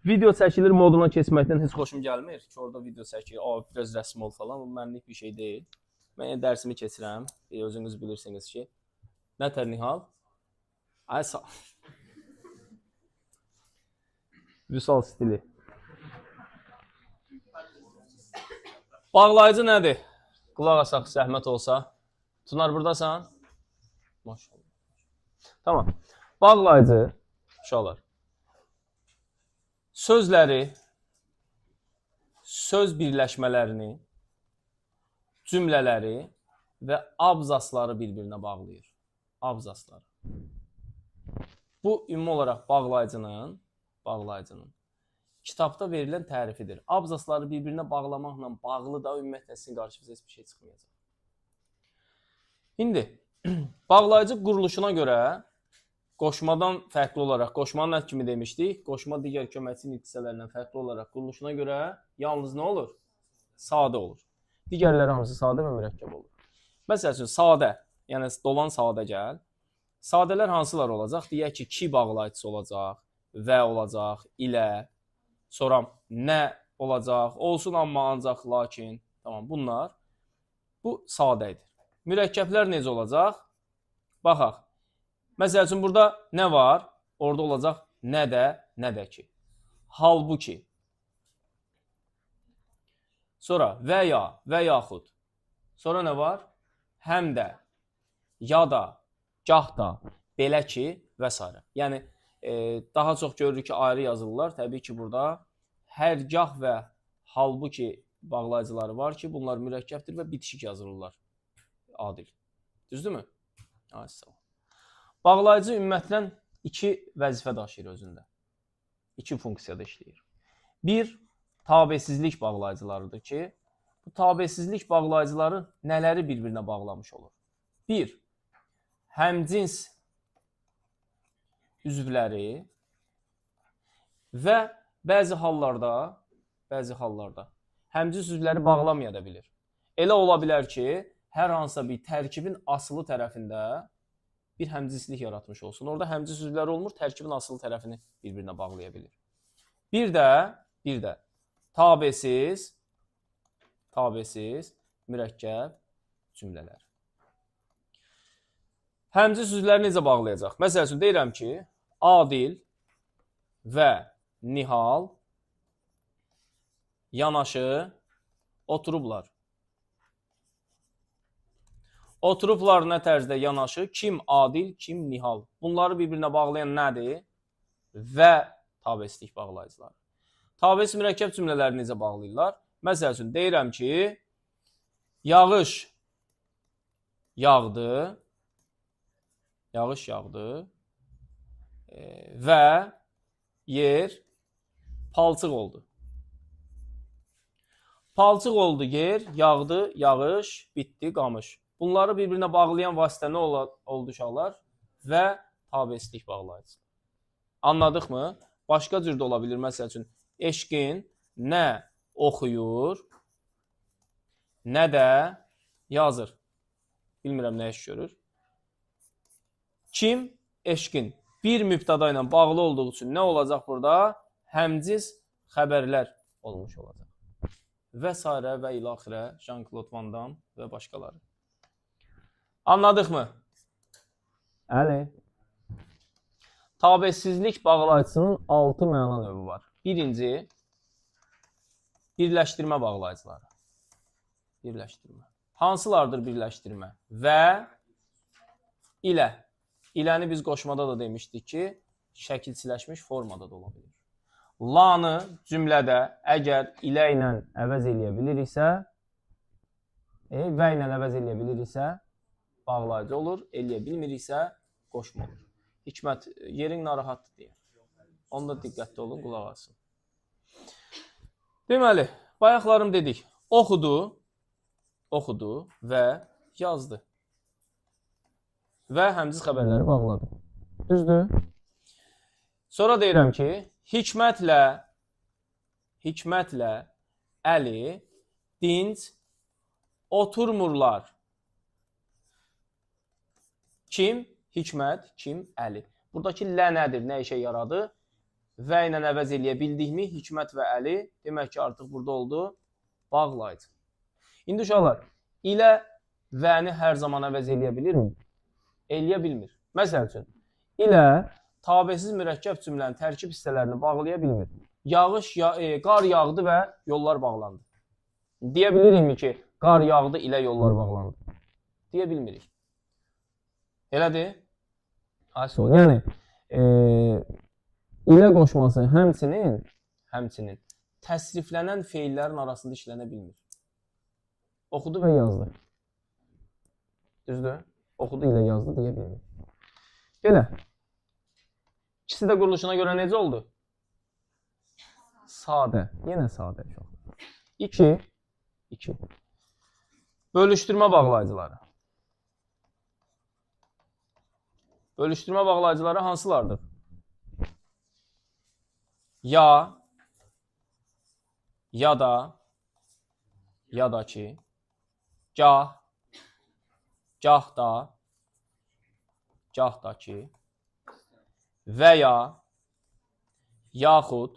Video çəkilir moduna keçməkdən heç xoşum gəlmir ki, orada video çəkir, biraz rəsm ol falan, bu mənlik bir şey deyil. Mən dərsimi keçirəm, özünüz bilirsiniz ki. Nətər Nihal? Ay sağ. Vüsal stili. Bağlayıcı nədir? Qulaq asaq, zəhmət olsa. Tunar buradasan? Maşallah. Tamam. Bağlayıcı, uşaqlar. Sözləri, söz birləşmələrini, cümlələri və abzasları bir-birinə bağlayır. Abzasları. Bu ümumi olaraq bağlayıcının kitabda verilən tərifidir. Abzasları bir-birinə bağlamaqla bağlı da ümumiyyətlə sizin qarşınıza heç bir şey çıxmayacaq. İndi bağlayıcı quruluşuna görə qoşmadan fərqli olaraq, qoşmanın nə kimi demişdik? Qoşma digər köməkçi nitqsələrindən fərqli olaraq quruluşuna görə yalnız nə olur? Sadə olur. Digərləri hamısı sadə və mürəkkəb olur. Məsəl üçün, sadə, yəni dolan sadə gəl. Sadələr hansılar olacaq? Deyək ki, ki bağlayıcısı olacaq, və olacaq, ilə, sonra nə olacaq, olsun amma ancaq, lakin, tamam, bunlar, bu sadə idi. Mürəkkəblər necə olacaq? Baxaq. Məsəl üçün, burada nə var? Orada olacaq nə də ki. Halbuki. Sonra və ya, və yaxud. Sonra nə var? Həm də, ya da, gah da, belə ki və s. Yəni, daha çox görürük ki, ayrı yazılırlar. Təbii ki, burada hərgah və halbuki bağlayıcıları var ki, bunlar mürəkkəbdir və bitişik yazılırlar. Adil. Düzdürmü? Sağ ol. Bağlayıcı ümumiyyətlə iki vəzifə daşıyır özündə. İki funksiyada işləyir. Bir, tabesizlik bağlayıcılarıdır ki, bu tabesizlik bağlayıcıları nələri bir-birinə bağlamış olur? Bir, həmcins üzvləri və bəzi hallarda həmcins üzvləri bağlamaya da bilir. Elə ola bilər ki, hər hansısa bir tərkibin asılı tərəfində bir həmcinslik yaratmış olsun. Orada həmcins üzvləri olmur, tərkibin asılı tərəfini bir-birinə bağlaya bilir. Bir də tabesiz mürəkkəb cümlələr. Həmcins üzvləri necə bağlayacaq? Məsəl üçün, deyirəm ki, Adil və Nihal yanaşı oturublar. Oturublar nə tərzdə yanaşı? Kim Adil, kim Nihal. Bunları bir-birinə bağlayan nədir? Və tabesizlik bağlayıcılar. Tabesiz mürəkkəb cümlələri necə bağlayırlar? Məsəl üçün, deyirəm ki, yağış yağdı və yer palçıq oldu. Palçıq oldu yer, yağdı, yağış, bitdi, qamış. Bunları bir-birinə bağlayan vasitə nə oldu uşaqlar? Və tabesizlik bağlayıcısı. Anladıq mı? Başqa cür də ola bilir. Məsəl üçün, eşqin nə oxuyur, nə də yazır. Bilmirəm nə iş görür. Kim? Eşqin. Bir mübtada ilə bağlı olduğu üçün nə olacaq burada? Həmcins xəbərlər olmuş olacaq. Və s. və ilaxirə Jean-Claude Van Damme və başqaları. Anladıq mı? Əli. Tabesizlik bağlayıcısının 6 məna növü var. Birinci, birləşdirmə bağlayıcıları. Birləşdirmə. Hansılardır birləşdirmə? Və ilə. İləni biz qoşmada da demişdik ki, şəkilçiləşmiş formada da ola bilir. Lanı cümlədə əgər ilə ilə əvəz eləyə biliriksə, və ilə əvəz eləyə biliriksə, bağlayıcı olur, eləyə bilmiriksə, qoşma olur. Hikmət, yerin narahatdır deyir. Onda diqqətli olun, qulaq alsın. Deməli, bayaqlarım dedik, oxudu və yazdı. Və həmciz xəbərləri bağladı. Düzdür? Sonra deyirəm ki, hikmətlə Əli dinc oturmurlar. Kim? Hikmət, kim? Əli. Buradakı lə nədir? Nə işə yaradı? və ilə əvəz eləyə bildikmi? Hikmət və Əli. Demək ki, artıq burada oldu. Bağlayıcı. İndi uşaqlar, ilə və-ni hər zaman əvəz eləyə bilirmi? Eləyə bilmir. Məsəl üçün, ilə tabesiz mürəkkəb cümlənin tərkib hissələrini bağlaya bilmir. Qar yağdı və yollar bağlandı. Deyə bilirikmi ki, qar yağdı ilə yollar bağlandı? Deyə bilmirik. Elədir? Yəni, ilə qoşması həmçinin təsriflənən feillərin arasında işlənə bilmir. Oxudu və yazdı. Düzdür? Oxudu ilə yazdı deyə bilmir. Belə. İkisi də quruluşuna görə necə oldu? Sadə. Yenə sadə. 2. Bölüşdürmə bağlayıcıları. Bölüşdürmə bağlayıcıları hansılardır? Ya da, ya da ki, gah da ki, və ya, yaxud,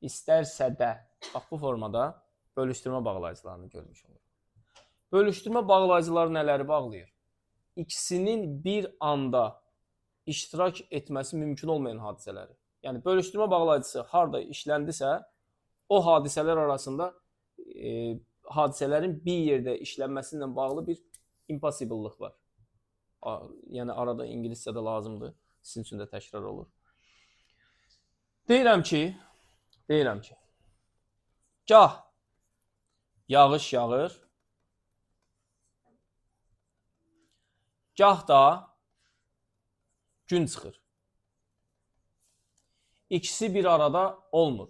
istərsə də, bax bu formada bölüşdürmə bağlayıcılarını görmüş olur. Bölüşdürmə bağlayıcıları nələri bağlayır? İkisinin bir anda iştirak etməsi mümkün olmayan hadisələri. Yəni, bölüşdürmə bağlayıcısı harada işləndisə, o hadisələr arasında hadisələrin bir yerdə işlənməsi ilə bağlı bir impossible-lıq var. Yəni, arada ingiliscədə lazımdır. Sizin üçün də təkrar olur. Deyirəm ki, gah yağış yağır, gah da gün çıxır. İkisi bir arada olmur.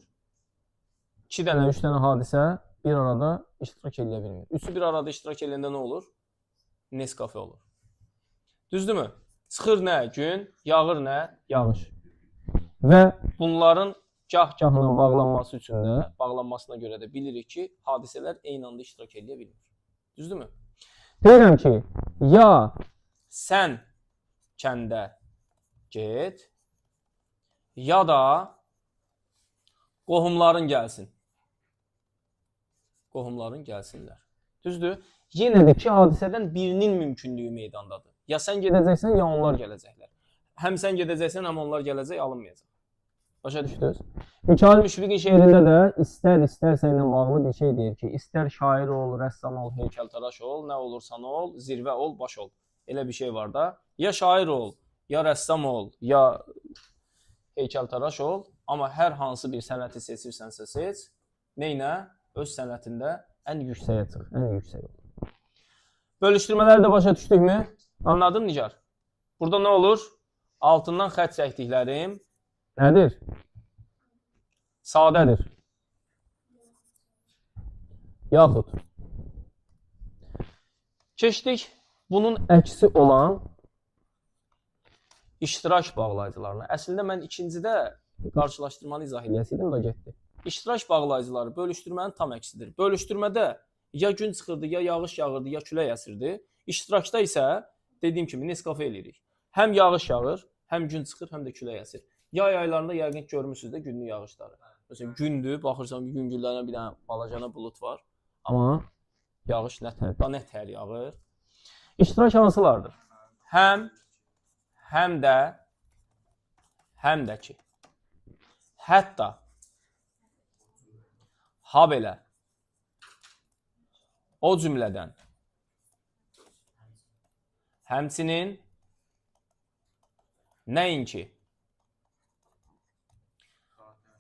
2 dənə, 3 dənə hadisə bir arada iştirak edə bilmir. Üçü bir arada iştirak edəndə nə olur? Neskafe olur. Düzdürmü? Çıxır nə? Gün, yağır nə? Yağış. Və bunların gah-gahına bağlanması üçün də, bağlanmasına görə də bilirik ki, hadisələr eyni anda iştirak edə bilmir. Düzdürmü? Deyirəm ki, ya sən kəndə get, ya da qohumların gəlsin. Qohumların gəlsinlər. Düzdür? Yenə də ki, hadisədən birinin mümkünlüyü meydandadır. Ya sən gedəcəksən, ya onlar gələcəklər. Həm sən gedəcəksən, həm onlar gələcək, alınmayacaq. Başa düşdünüz? Mikail Müşfiqin şeirində də istər-istərsə ilə bağlı bir şey deyir ki, istər şair ol, rəssam ol, heykəltaraş ol, nə olursan ol, zirvə ol, baş ol. Elə bir şey var da. Ya şair ol, ya rəssam ol, ya heykəltaraş ol, amma hər hansı bir sənəti seçirsənsə seç, neynə? Öz sənətində ən yüksəyə çıx, ən yüksək ol. Bölüşdürmələri də başa düşdükmü? Anladın Nigar? Burada nə olur? Altından xətt çəkdiklərim nədir? Sadədir. Yaxud. Keçdik bunun əksi olan iştirak bağlayıcılarına. Əslində mən ikincidə qarşılaşdırmanı izah eləyəsiydim da getdi. İştirak bağlayıcıları bölüşdürmənin tam əksidir. Bölüşdürmədə ya gün çıxırdı, ya yağış yağırdı, ya külək əsirdi. İştirakda isə dediyim kimi neskafe eləyirik. Həm yağış yağır, həm gün çıxır, həm də külək əsir. Yay aylarında yəqin görmürsünüz də günlük yağışları. Məsələn, gündür, baxırsan gün güllərinə bir dənə balacana bulut var. Amma yağış nə tər yağır. İştirak hansılardır? Həm də ki, hətta, ha belə, o cümlədən, həmçinin, nəinki,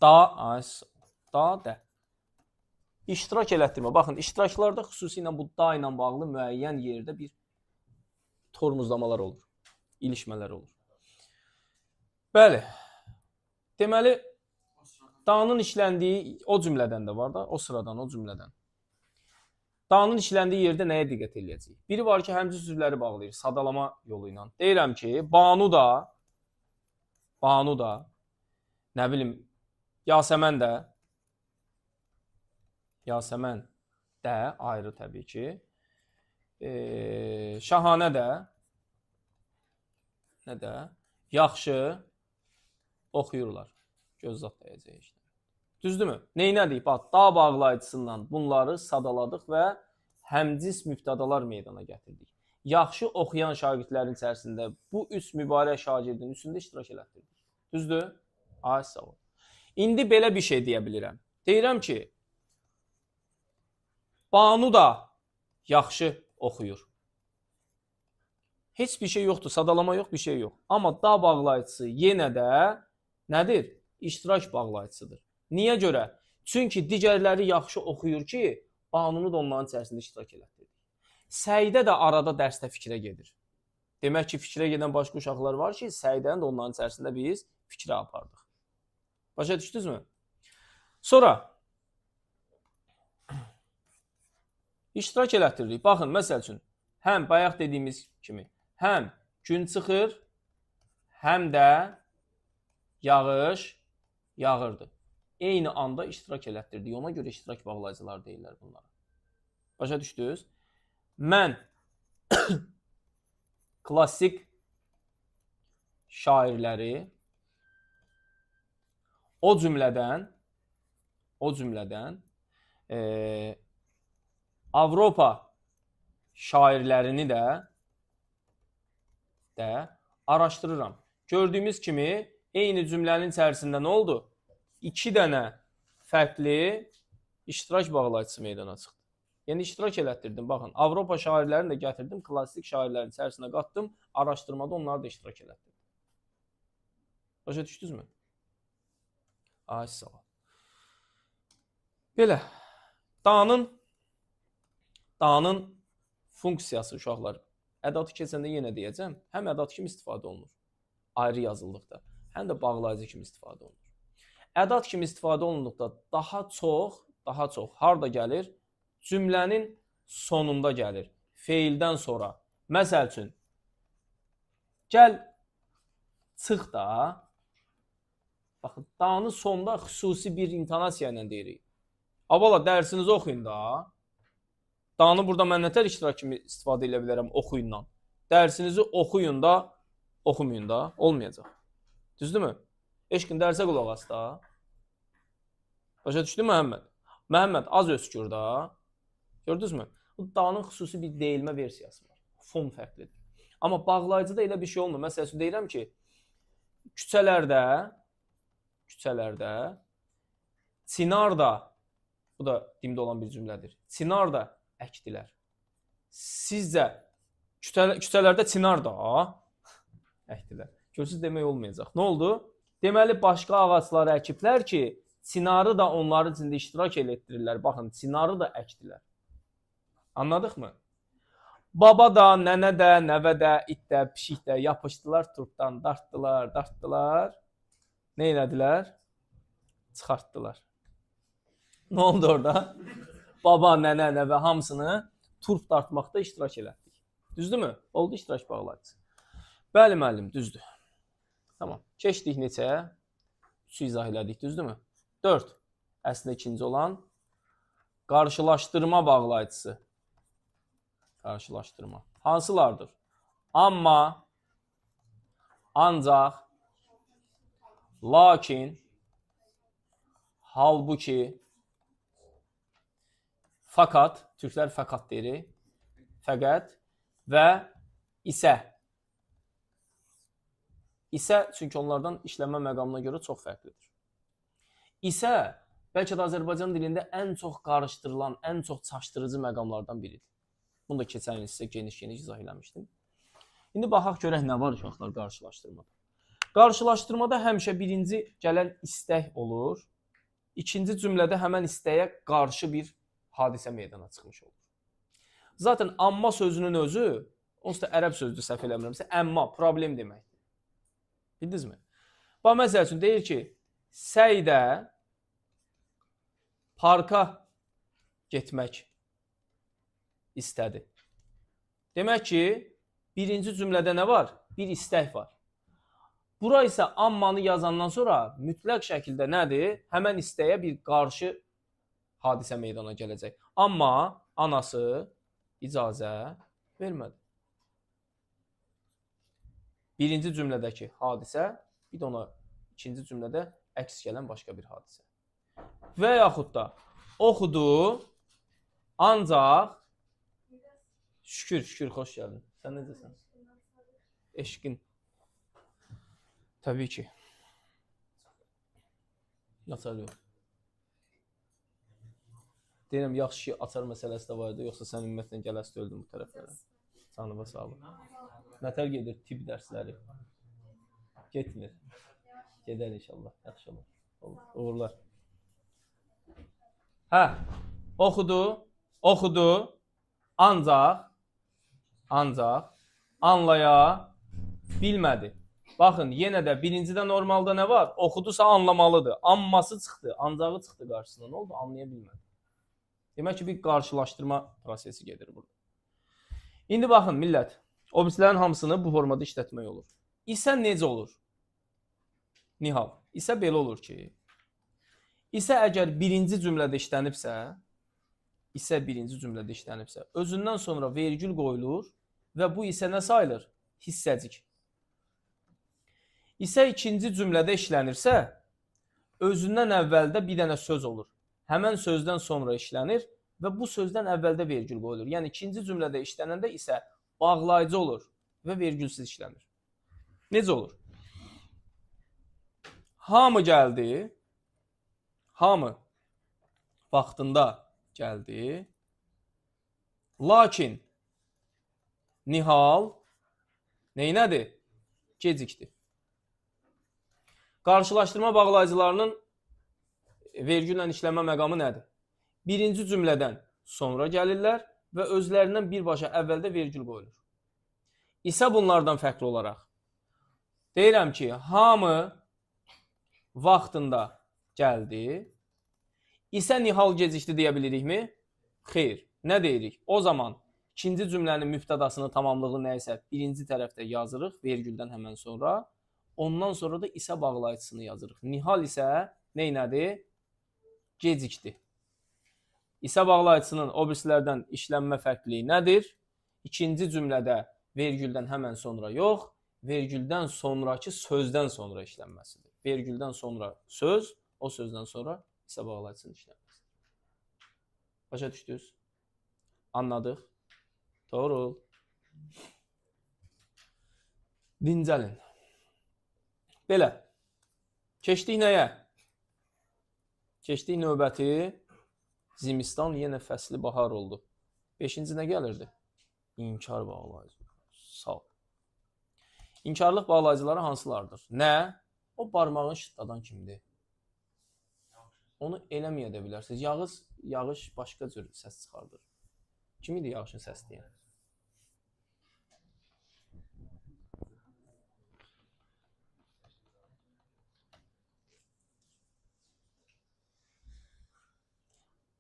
da. İştirak elətdirmə. Baxın, iştiraklarda xüsusilə bu da ilə bağlı müəyyən yerdə bir tormuzlamalar olur, ilişmələr olur. Bəli, deməli, danın işləndiyi o cümlədən də var da, o sıradan, o cümlədən. Danın işləndiyi yerdə nəyə diqqət eləyəcəyik? Biri var ki, həmcə sözləri bağlayır, sadalama yolu ilə. Deyirəm ki, Banu da, nə bilim, Yasəmən də, ayrı təbii ki, Şahanə də, nə də, yaxşı oxuyurlar. Göz zat dəyəcək işte. Düzdürmü? Neynədik? Bax, da bağlayıcısından bunları sadaladıq və həmcis mübtədalar meydana gətirdik. Yaxşı oxuyan şagirdlərin içərisində bu üç mübarək şagirdin üstündə iştirak elətdirdik. Düzdür? Ay sağ ol. İndi belə bir şey deyə bilirəm. Deyirəm ki, Banu da yaxşı oxuyur. Heç bir şey yoxdur, sadalama yox, bir şey yox. Amma da bağlayıcısı yenə də nədir? İştirak bağlayıcısıdır. Niyə görə? Çünki digərləri yaxşı oxuyur ki, Banunu da onların içərisində iştirak elətdirdik. Səidə də arada dərsdə fikrə gedir. Demək ki, fikrə gedən başqa uşaqlar var ki, Səidəni də onların içərisində biz fikrə apardıq. Başa düşdünüzmü? Sonra iştirak elətdiririk. Baxın, məsəl üçün, həm bayaq dediyimiz kimi, həm gün çıxır, həm də yağış yağırdı. Eyni anda iştirak elətdirdik. Ona görə iştirak bağlayıcılar deyirlər bunlara. Başa düşdünüz? Mən klassik şairləri o cümlədən Avropa şairlərini də araşdırıram. Gördüyümüz kimi eyni cümlənin içərisində nə oldu? 2 dənə fərqli iştirak bağlayıcısı meydana çıxdı. Yəni iştirak elətdirdim. Baxın, Avropa şairlərini də gətirdim, klassik şairlərin içərisinə qatdım, araşdırmada onları da iştirak elətdirdim. Başa düşdünüzmü? Ay sağ ol. Belə, Da'nın funksiyası uşaqlar. Ədatı keçəndə yenə deyəcəm, həm ədat kimi istifadə olunur, ayrı yazıldıqda, həm də bağlayıcı kimi istifadə olunur. Ədat kimi istifadə olunduqda daha çox harda gəlir? Cümlənin sonunda gəlir, feildən sonra. Məsəl üçün, gəl, çıx da, baxın, Da'nı sonda xüsusi bir intonasiya ilə deyirik. Abala, dərsinizi oxuyun da. Da'nı burada mən nətər iştirak kimi istifadə edə bilərəm oxuyundan. Dərsinizi oxuyun da, oxumayın da, olmayacaq. Düzdürmü? Eşqin dərsə qulaq as da. Başa düşdün Məhəmməd? Məhəmməd az öskür da. Gördünüzmü? Bu Da'nın xüsusi bir deyilmə versiyası var. Fon fərqlidir. Amma bağlayıcıda elə bir şey olmur. Məsəl üçün deyirəm ki, küçələrdə Çinar da, bu da dimdə olan bir cümlədir. Çinar da əkdilər. Sizcə küçələrdə Çinar da əkdilər. Görsüz demək olmayacaq. Nə oldu? Deməli, başqa ağacları əkiblər ki, Çinarı da onların içində iştirak elətdirirlər. Baxın, Çinarı da əkdilər. Anladıq mı? Baba da, nənə də, nəvə də, it də, pişik də yapışdılar turpdan, dartdılar. Nə elədilər? Çıxartdılar. Nə oldu orada? Baba, nənə, nəvə hamısını turp dartmaqda iştirak elətdik. Düzdürmü? Oldu iştirak bağlayıcı. Bəli, müəllim, düzdür. Tamam. Keçdik neçəyə? 3 izah elədik, düzdürmü? 4. Əslində ikinci olan qarşılaşdırma bağlayıcısı. Qarşılaşdırma. Hansılardır? Amma, ancaq, lakin, halbuki, fakat, türklər fakat deyir, fəqət və isə. İsə, çünki onlardan işlənmə məqamına görə çox fərqlidir. İsə, bəlkə də Azərbaycan dilində ən çox qarışdırılan, ən çox çaşdırıcı məqamlardan biridir. Bunu da keçən il sizə geniş-geniş izah eləmişdim. İndi baxaq görək nə var uşaqlar qarşılaşdırmada. Qarşılaşdırmada həmişə birinci gələn istək olur. İkinci cümlədə həmən istəyə qarşı bir hadisə meydana çıxmış olur. Zaten amma sözünün özü, onsuz da ərəb sözdür səhv eləmirəmsə, əmma, problem deməkdir. Bildinizmi? Bax, məsəl üçün deyir ki, Səidə parka getmək istədi. Demək ki, birinci cümlədə nə var? Bir istək var. Bura isə ammanı yazandan sonra mütləq şəkildə nədir? Həmən istəyə bir qarşı hadisə meydana gələcək. Amma anası icazə Vermədi. Birinci cümlədəki hadisə, bir də ona ikinci cümlədə əks gələn başqa bir hadisə. Və yaxud da oxudu, ancaq şükür, xoş gəldin. Sən necəsən? Eşqin. Təbii ki. Açar yox. Deyirəm, yaxşı ki, açar məsələsi də var idi, yoxsa sən ümumiyyətlə gələsi öldün bu tərəflərə. Canıva sağlıq. Nətər gedir tibb dərsləri? Getmir. Gedər inşallah, yaxşı olur. Uğurlar. Hə, oxudu, ancaq anlaya bilmədi. Baxın, yenə də birincidə normalda nə var? Oxudusa anlamalıdır. Anması çıxdı, ancağı çıxdı qarşısına. Nə oldu? Anlaya bilmədi. Demək ki, bir qarşılaşdırma prosesi gedir burada. İndi baxın, millət. Obrislərin hamısını bu formada işlətmək olur. İsə necə olur? Nihal. İsə belə olur ki, İsə əgər birinci cümlədə işlənibsə, özündən sonra vergül qoyulur və bu isə nə sayılır? Hissəcik. İsə ikinci cümlədə işlənirsə, özündən əvvəldə bir dənə söz olur. Həmən sözdən sonra işlənir və bu sözdən əvvəldə vergül qoyulur. Yəni ikinci cümlədə işlənəndə isə bağlayıcı olur və vergülsüz işlənir. Necə olur? Hamı gəldi. Hamı vaxtında gəldi. Lakin Nihal neynədir? Gecikdi. Qarşılaşdırma bağlayıcılarının vergüllə işlənmə məqamı nədir? Birinci cümlədən sonra gəlirlər və özlərindən birbaşa əvvəldə vergül qoyulur. İsə bunlardan fərqli olaraq deyirəm ki, hamı vaxtında gəldi. İsə Nihal gecikdi deyə bilirikmi? Xeyr. Nə deyirik? O zaman ikinci cümlənin mübtədasını tamamlığı nə isə birinci tərəfdə yazırıq, vergüldən həmən sonra. Ondan sonra da isə bağlayıcısını yazırıq. Nihal isə neynədir? Gecikdi. İsə bağlayıcısının o birisilərdən işlənmə fərqliyi nədir? İkinci cümlədə vergüldən həmən sonra yox, vergüldən sonraki sözdən sonra işlənməsidir. Vergüldən sonra söz, o sözdən sonra isə bağlayıcısının işlənməsidir. Başa düşdünüz? Anladıq? Doğru. Dincəlin. Belə. Keçdik nəyə? Keçdik növbəti. Zimistan yenə fəsli bahar oldu. 5-ci nə gəlirdi? İnkar bağlayıcı. Sağ ol. İnkarlıq bağlayıcıları hansılardır? Nə? O barmağın şıtladan kimdir? Onu eləməyə də bilərsiniz. Yağış başqa cür səs çıxardır. Kim idi yağışın səs deyən?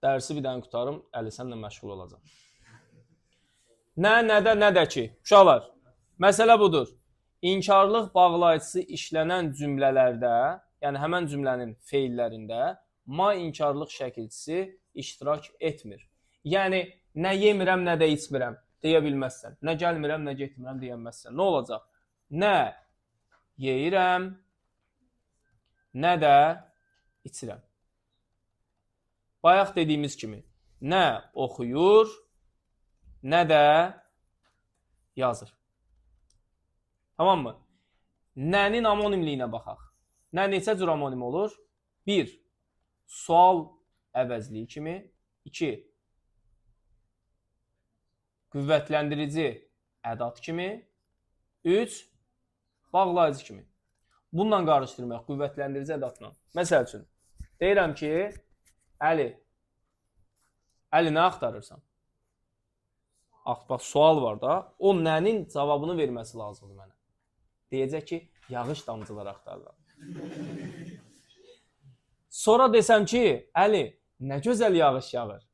Dərsi bir dənə qutarım, Əli sənlə məşğul olacam. Nədə ki? Uşaqlar, məsələ budur. İnkarlıq bağlayıcısı işlənən cümlələrdə, yəni həmən cümlənin feillərində ma inkarlıq şəkilçisi iştirak etmir. Yəni, nə yemirəm, nə də içmirəm deyə bilməzsən. Nə gəlmirəm, nə getmirəm deyəməzsən. Nə olacaq? Nə yeyirəm, nə də içirəm. Bayaq dediyimiz kimi, nə oxuyur, nə də yazır. Tamam mı? Nənin amonimliyinə baxaq. Nə neçə cür amonim olur? 1. Sual əvəzliyi kimi. 2. Qüvvətləndirici ədat kimi. 3. Bağlayıcı kimi. Bununla qarışdırmaq qüvvətləndirici ədatla. Məsəl üçün, deyirəm ki, Əli, nə axtarırsan? Bax, sual var da, o nənin cavabını verməsi lazımdır mənə. Deyəcək ki, yağış damcıları axtarıram. Sonra desəm ki, Əli, nə gözəl yağış yağır.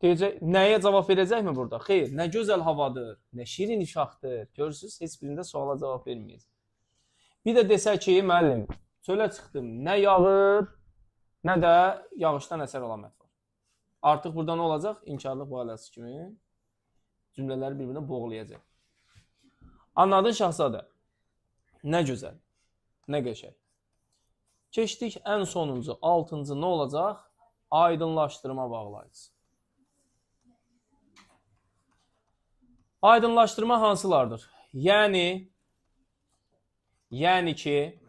Deyəcək, nəyə cavab verəcəkmi burada? Xeyr, nə gözəl havadır, nə şirin uşaqdır. Görürsünüz, heç birində suala cavab verməyəcək. Bir də desək ki, müəllim, çölə çıxdım, nə yağır, nə də yağışdan əsər əlamət var. Artıq burada nə olacaq? İnkarlıq bağlayıcısı kimi Cümlələri bir-birinə boğulayacaq. Anladın Şahzadə? Nə gözəl, nə qəşəng. Keçdik ən sonuncu, 6-cı nə olacaq? Aydınlaşdırma bağlayıcısı. Aydınlaşdırma hansılardır? Yəni ki,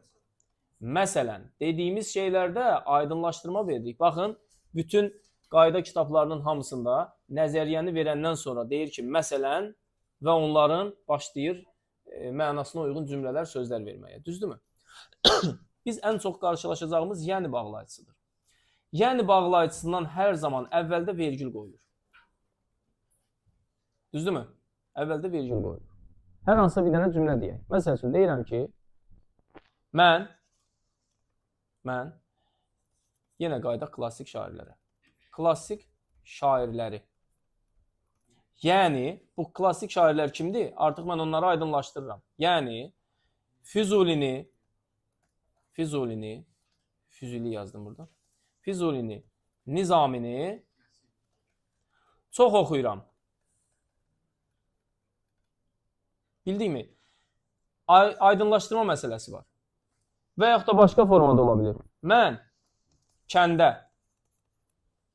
məsələn, dediyimiz şeylərdə aydınlaşdırma verdik. Baxın, bütün qayda kitablarının hamısında nəzəriyyəni verəndən sonra deyir ki, məsələn və onların başlayır mənasına uyğun cümlələr, sözlər verməyə. Düzdürmü? Biz ən çox qarşılaşacağımız yəni bağlayıcısıdır. Yəni bağlayıcısından hər zaman əvvəldə vergül qoyulur. Düzdürmü? Əvvəldə vergül qoyulur. Hər hansısa bir dənə cümlə deyək. Məsəl üçün deyirəm ki, mən yenə qayıdaq klassik şairlərə. Klassik şairləri. Yəni, bu klassik şairlər kimdir? Artıq mən onları aydınlaşdırıram. Yəni, Füzulini yazdım burada. Füzulini, Nizamini çox oxuyuram. Bildikmi? Aydınlaşdırma məsələsi var. Və yaxud da başqa formada ola bilir. Mən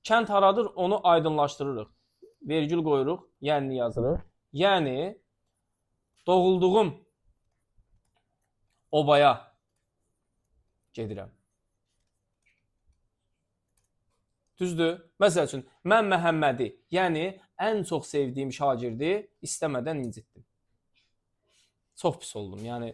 kənd haradır, onu aydınlaşdırırıq. Vergül qoyuruq, yəni yazırıq. Yəni, doğulduğum obaya gedirəm. Düzdür? Məsəl üçün, mən Məhəmmədi, yəni ən çox sevdiyim şagirdi istəmədən incitdim. Çox pis oldum. Yəni,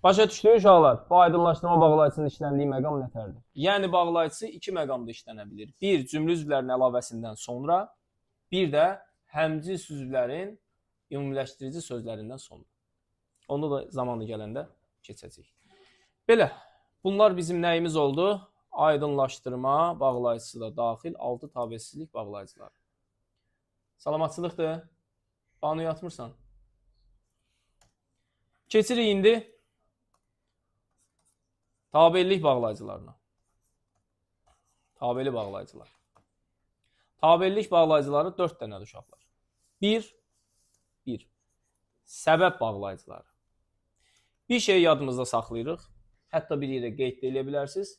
başa düşdüyü uşaqlar, bu aydınlaşdırma bağlayıcısının işləndiyi məqam nətərdir? Yəni, bağlayıcısı iki məqamda işlənə bilir. Bir, cümlə üzvlərinin əlavəsindən sonra, bir də həmcins üzvlərin ümumiləşdirici sözlərindən sonra. Onu da zamanı gələndə keçəcək. Belə, bunlar bizim nəyimiz oldu? Aydınlaşdırma bağlayıcısı da daxil 6 tabesizlik bağlayıcılar. Salamatçılıqdır. Banu yatmırsan. Keçirik indi tabellik bağlayıcılarına. Tabeli bağlayıcılar. Tabellik bağlayıcıları 4 dənədir uşaqlar. 1. Səbəb bağlayıcıları. Bir şey yadımızda saxlayırıq. Hətta bir yerə qeyd edə bilərsiniz.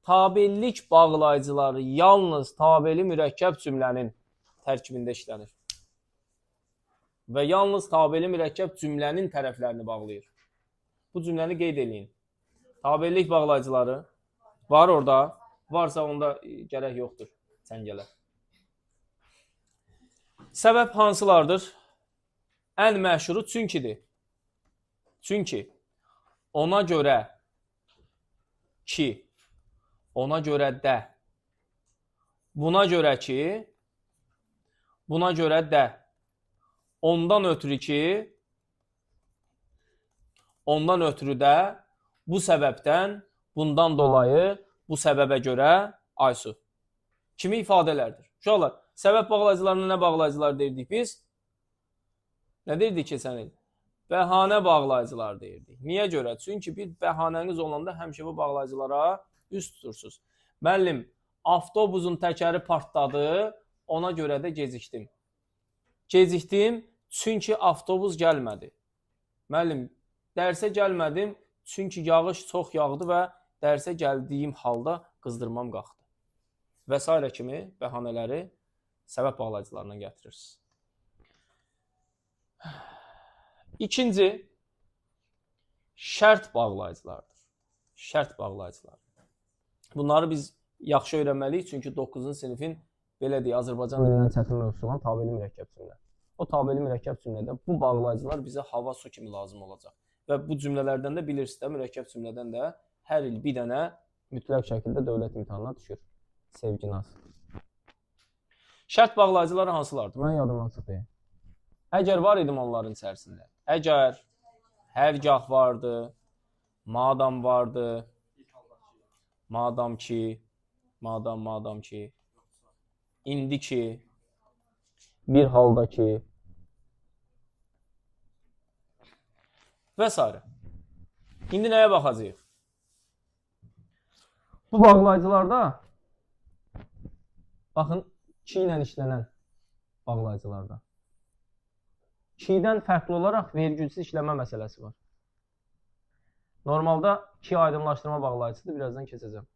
Tabellik bağlayıcıları yalnız tabeli mürəkkəb cümlənin tərkibində işlənir. Və yalnız tabeli mürəkkəb cümlənin tərəflərini bağlayır. Bu cümləni qeyd edin. Tabellik bağlayıcıları var orada. Varsa onda gərək yoxdur. Çəngələ. Səbəb hansılardır? Ən məşhuru çünkidir. Çünki ona görə ki, ona görə də, buna görə ki, buna görə də, ondan ötürü ki, ondan ötürü də, bu səbəbdən, bundan dolayı, bu səbəbə görə, Aysu. Kimi ifadələrdir? Uşaqlar, səbəb bağlayıcılarına nə bağlayıcılar deyirdik biz? Nə deyirdik keçən il? Bəhanə bağlayıcılar deyirdik. Niyə görə? Çünki bir bəhanəniz olanda həmişə bu bağlayıcılara üst tutursunuz. Müəllim, avtobusun təkəri partladı, ona görə də gecikdim. Gecikdim, çünki avtobus gəlmədi. Müəllim, dərsə gəlmədim, çünki yağış çox yağdı və dərsə gəldiyim halda qızdırmam qalxdı. Və s. kimi bəhanələri səbəb bağlayıcılarından gətirirsiniz. İkinci, şərt bağlayıcılardır. Şərt bağlayıcılar. Bunları biz yaxşı öyrənməliyik, çünki 9-cu sinifin belə deyək, Azərbaycan dilindən çətin mövzusu olan tabeli mürəkkəb cümlə. O tabeli mürəkkəb cümlədə bu bağlayıcılar bizə hava, su kimi lazım olacaq. Və bu cümlələrdən də bilirsiniz də, mürəkkəb cümlədən də hər il bir dənə mütləq şəkildə dövlət imtahanına düşür. Sevginaz. Şərt bağlayıcıları hansılardır? Mən yadımdan çıxdı. Əgər var idim onların içərisində. Əgər, hərgah vardı, madam vardı, madam ki, indi ki, bir halda ki və s. İndi nəyə baxacağıq? Bu bağlayıcılarda baxın, ki ilə işlənən bağlayıcılarda. Ki-dən fərqli olaraq vergülsüz işləmə məsələsi var. Normalda ki aydınlaşdırma bağlayıcısıdır, birazdan keçəcəm.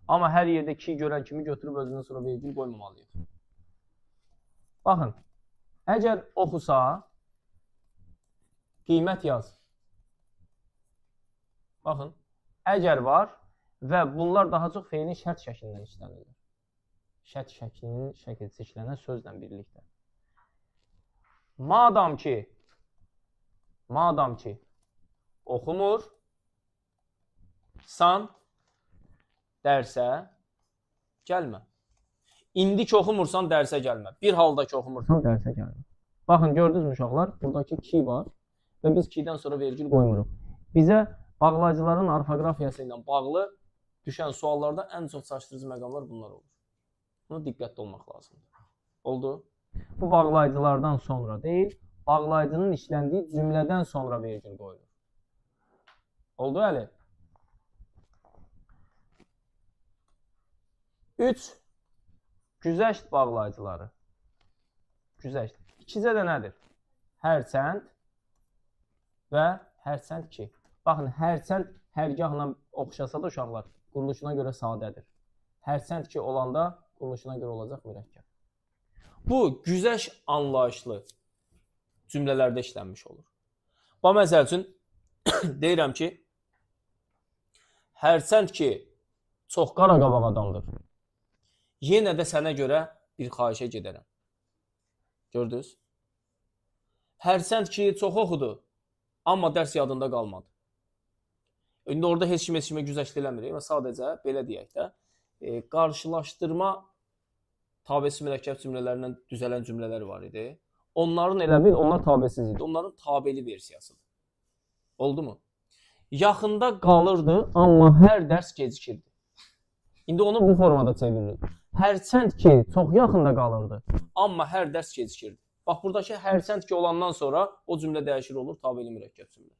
Amma hər yerdə ki görən kimi götürüb özündən sonra vergül qoymamalıyıq. Baxın, əgər oxusa, qiymət yaz. Baxın, əgər var və bunlar daha çox feilin şərt şəklindən işlənirlər. Şərt şəklinin şəkilsi işlənən sözlə birlikdə. Madam ki oxumur, san dərsə gəlmə. İndi ki oxumursan dərsə gəlmə. Bir halda ki oxumursan dərsə gəlmə. Baxın, gördünüzmü uşaqlar? Buradakı ki var və biz kidən sonra vergül qoymuruq. Bizə bağlayıcıların orfoqrafiyası ilə bağlı düşən suallarda ən çox çaşdırıcı məqamlar bunlar olur. Buna diqqətli olmaq lazımdır. Oldu? Bu bağlayıcılardan sonra deyil, bağlayıcının işləndiyi cümlədən sonra vergül qoyulur. Oldu əli? 3. Güzəşt bağlayıcıları. Güzəşt. İkizə də nədir? Hərçənd və hərçənd ki. Baxın, hərçənd hərgahla oxşasa da uşaqlar quruluşuna görə sadədir. Hərçənd ki olanda quruluşuna görə olacaq mürəkkəb. Bu, güzəş anlayışlı cümlələrdə işlənmiş olur. Bu, məsəl üçün, deyirəm ki, hərçənd ki, çox qara qabaq adamdır. Yenə də sənə görə bir xahişə gedərəm. Gördünüz? Hərçənd ki, çox oxudu, amma dərs yadında qalmadı. İndi orada heç kimə güzəşt eləmirik. Sadəcə, belə deyək də, qarşılaşdırma tabesi mürəkkəb cümlələrindən düzələn cümlələr var idi. Onların elə bil, onlar tabesiz idi. Onların tabeli versiyasıdır. Oldu mu? Yaxında qalırdı, amma hər dərs gecikirdi. İndi onu bu formada çeviririk. Hərçənd ki, çox yaxında qalırdı, amma hər dərs gecikirdi. Bax, buradakı hərçənd ki olandan sonra o cümlə dəyişir olur, tabeli mürəkkəb cümlə.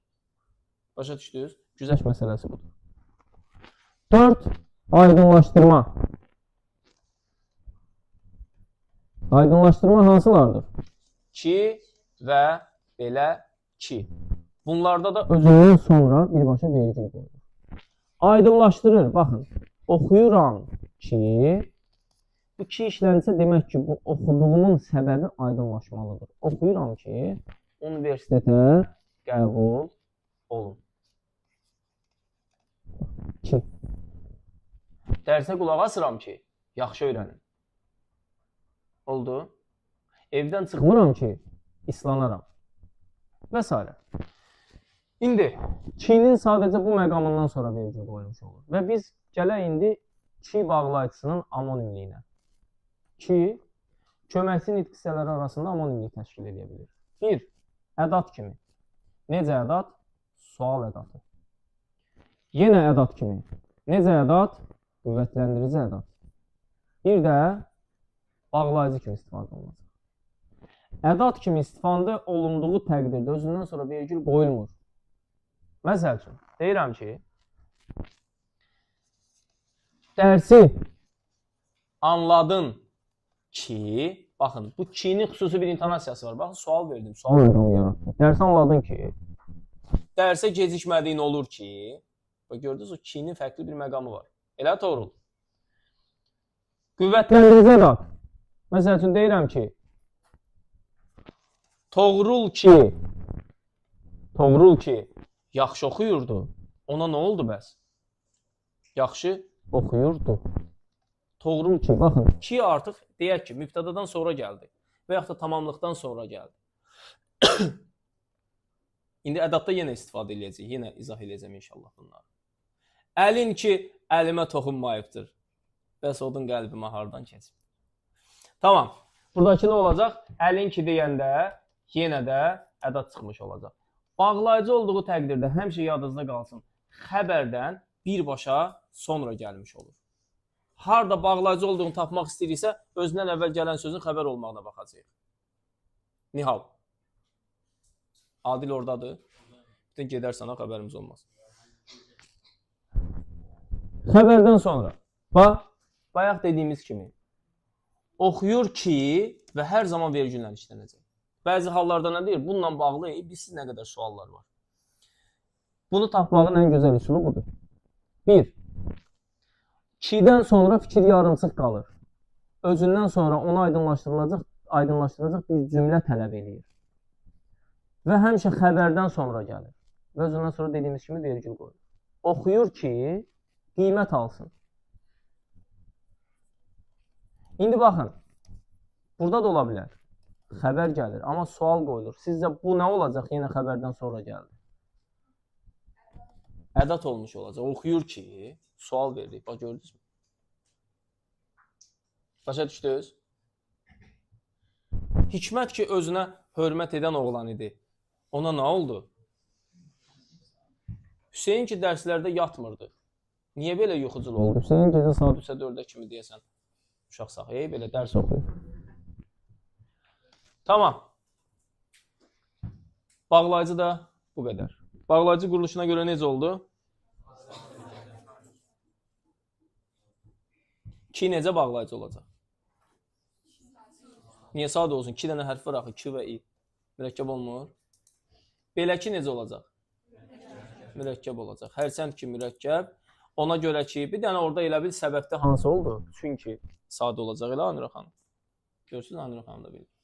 Başa düşdünüz? Güzəş məsələsi budur. 4. Aydınlaşdırma. Aydınlaşdırma hansılardır? Ki və belə ki. Bunlarda da özündən sonra birbaşa vergül qoyulur. Aydınlaşdırır. Baxın, oxuyuram ki, bu ki işlənsə demək ki, bu oxuduğumun səbəbi aydınlaşmalıdır. Oxuyuram ki, universitetə qəbul olun. Ki. Dərsə qulaq asıram ki, yaxşı öyrənin. Oldu. Evdən çıxmıram ki, islanaram. Və s. İndi, kinin sadəcə bu məqamından sonra vergül qoyulmuş olur. Və biz gələk indi ki bağlayıcısının amonimliyinə. Ki, köməkçi nitq hissələri arasında amonimlik təşkil edə bilir. 1. Ədat kimi. Necə ədat? Sual ədatı. Yenə ədat kimi. Necə ədat? Qüvvətləndirici ədat. Bir də bağlayıcı kimi istifadə olunacaq. Ədat kimi istifadə olunduğu təqdirdə özündən sonra vergül qoyulmur. Məsəl üçün, deyirəm ki, dərsi anladın ki, baxın, bu ki'nin xüsusi bir intonasiyası var. Baxın, sual verdim, sual verdim. Dərsi anladın ki, dərsə gecikmədiyin olur ki, gördünüz, o ki'nin fərqli bir məqamı var. Elə Toğrul. Qüvvətləndirici ədat. Məsəl üçün, deyirəm ki, Toğrul ki, yaxşı oxuyurdu. Ona nə oldu bəs? Yaxşı oxuyurdu. Toğrul ki, baxın, ki artıq deyək ki, mübtədadan sonra gəldi və yaxud da tamamlıqdan sonra gəldi. İndi ədatda yenə istifadə edəcəyik, yenə izah edəcəm inşallah bunları. Əlin ki, əlimə toxunmayıbdır. Bəs odun qəlbimə hardan keçib? Tamam. Buradakı nə olacaq? Əlin ki deyəndə yenə də ədat çıxmış olacaq. Bağlayıcı olduğu təqdirdə həmişə yadınızda qalsın. Xəbərdən birbaşa sonra gəlmiş olur. Harda bağlayıcı olduğunu tapmaq istəyiriksə, özündən əvvəl gələn sözün xəbər olmağına baxacaq. Nihal. Adil oradadır. Bütün gedərsən, xəbərimiz olmaz. Xəbərdən sonra. Bayaq dediyimiz kimi. Oxuyur ki və hər zaman vergüllə işlənəcək. Bəzi hallarda nə deyir? Bununla bağlı bilsiz nə qədər suallar var. Bunu tapmağın ən gözəl üsulu budur. 1. 2-dən sonra fikir yarımçıq qalır. Özündən sonra onu aydınlaşdıracaq bir cümlə tələb edir. Və həmişə xəbərdən sonra gəlir. Və özündən sonra dediyimiz kimi vergül qoyur. Oxuyur ki, qiymət alsın. İndi baxın, burada da ola bilər. Xəbər gəlir, amma sual qoyulur. Sizcə bu nə olacaq? Yenə xəbərdən sonra gəldi. Ədat olmuş olacaq. Oxuyur ki, sual veririk. Bax, gördünüz mü? Başa düşdünüz? Hikmət ki, özünə hörmət edən oğlan idi. Ona nə oldu? Hüseyin ki, dərslərdə yatmırdı. Niyə belə yuxucul oldu? Hüseyin gecə saat 3-ə 4-ə kimi deyəsən. Uşaq saxlayıb, belə dərs oxuyur. Tamam. Bağlayıcı da bu qədər. Bağlayıcı quruluşuna görə necə oldu? 2 necə bağlayıcı olacaq? Niyə sadə olsun? 2 dənə hərf var axı, 2 və i. Mürəkkəb olmur. Belə ki, necə olacaq? Mürəkkəb olacaq. Hərçənd ki, mürəkkəb. Ona görə ki, bir dənə orada elə bil səbəbdə hansı oldu? Çünki sadə olacaq elə Anura xanım. Görürsünüz, Anura xanım da bilir.